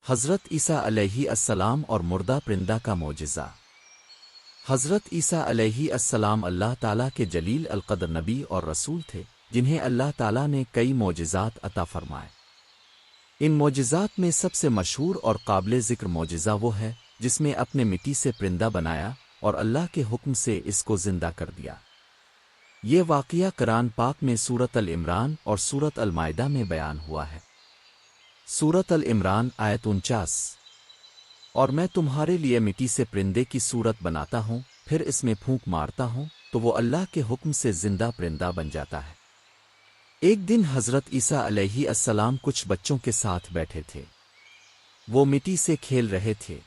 حضرت عیسیٰ علیہ السلام اور مردہ پرندہ کا معجزہ۔ حضرت عیسیٰ علیہ السلام اللہ تعالیٰ کے جلیل القدر نبی اور رسول تھے، جنہیں اللہ تعالیٰ نے کئی معجزات عطا فرمائے۔ ان معجزات میں سب سے مشہور اور قابل ذکر معجزہ وہ ہے جس میں اپنے مٹی سے پرندہ بنایا اور اللہ کے حکم سے اس کو زندہ کر دیا۔ یہ واقعہ قرآن پاک میں سورۃ العمران اور سورۃ المائدہ میں بیان ہوا ہے۔ سورۃ العمران آیت 49۔ اور میں تمہارے لیے مٹی سے پرندے کی صورت بناتا ہوں، پھر اس میں پھونک مارتا ہوں تو وہ اللہ کے حکم سے زندہ پرندہ بن جاتا ہے۔ ایک دن حضرت عیسیٰ علیہ السلام کچھ بچوں کے ساتھ بیٹھے تھے۔ وہ مٹی سے کھیل رہے تھے۔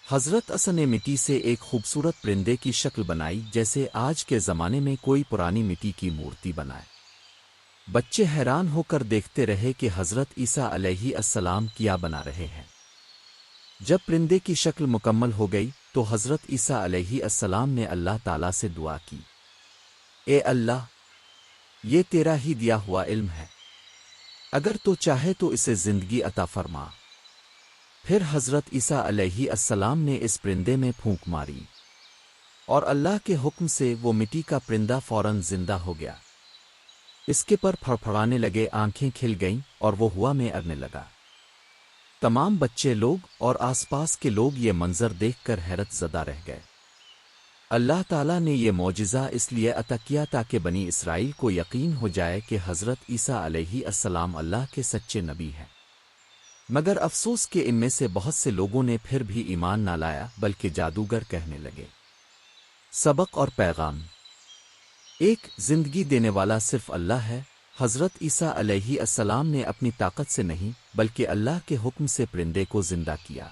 حضرت عیسیٰ نے مٹی سے ایک خوبصورت پرندے کی شکل بنائی، جیسے آج کے زمانے میں کوئی پرانی مٹی کی مورتی بنائے۔ بچے حیران ہو کر دیکھتے رہے کہ حضرت عیسیٰ علیہ السلام کیا بنا رہے ہیں۔ جب پرندے کی شکل مکمل ہو گئی تو حضرت عیسیٰ علیہ السلام نے اللہ تعالیٰ سے دعا کی، اے اللہ، یہ تیرا ہی دیا ہوا علم ہے، اگر تو چاہے تو اسے زندگی عطا فرما۔ پھر حضرت عیسیٰ علیہ السلام نے اس پرندے میں پھونک ماری اور اللہ کے حکم سے وہ مٹی کا پرندہ فوراً زندہ ہو گیا۔ اس کے پر پھڑپھڑانے لگے، آنکھیں کھل گئیں اور وہ ہوا میں اڑنے لگا۔ تمام بچے لوگ اور آس پاس کے لوگ یہ منظر دیکھ کر حیرت زدہ رہ گئے۔ اللہ تعالیٰ نے یہ معجزہ اس لیے عطا کیا تاکہ بنی اسرائیل کو یقین ہو جائے کہ حضرت عیسیٰ علیہ السلام اللہ کے سچے نبی ہیں۔ مگر افسوس کہ ان میں سے بہت سے لوگوں نے پھر بھی ایمان نہ لایا بلکہ جادوگر کہنے لگے۔ سبق اور پیغام۔ ایک، زندگی دینے والا صرف اللہ ہے۔ حضرت عیسیٰ علیہ السلام نے اپنی طاقت سے نہیں بلکہ اللہ کے حکم سے پرندے کو زندہ کیا۔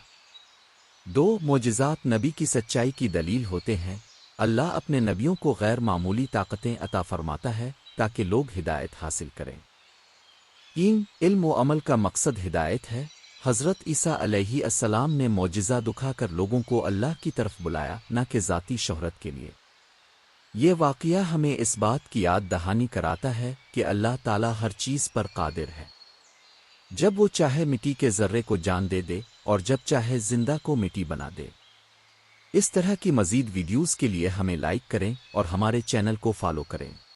دو، معجزات نبی کی سچائی کی دلیل ہوتے ہیں۔ اللہ اپنے نبیوں کو غیر معمولی طاقتیں عطا فرماتا ہے تاکہ لوگ ہدایت حاصل کریں۔ تین، علم و عمل کا مقصد ہدایت ہے۔ حضرت عیسیٰ علیہ السلام نے معجزہ دکھا کر لوگوں کو اللہ کی طرف بلایا، نہ کہ ذاتی شہرت کے لیے۔ یہ واقعہ ہمیں اس بات کی یاد دہانی کراتا ہے کہ اللہ تعالیٰ ہر چیز پر قادر ہے۔ جب وہ چاہے مٹی کے ذرے کو جان دے دے اور جب چاہے زندہ کو مٹی بنا دے۔ اس طرح کی مزید ویڈیوز کے لیے ہمیں لائک کریں اور ہمارے چینل کو فالو کریں۔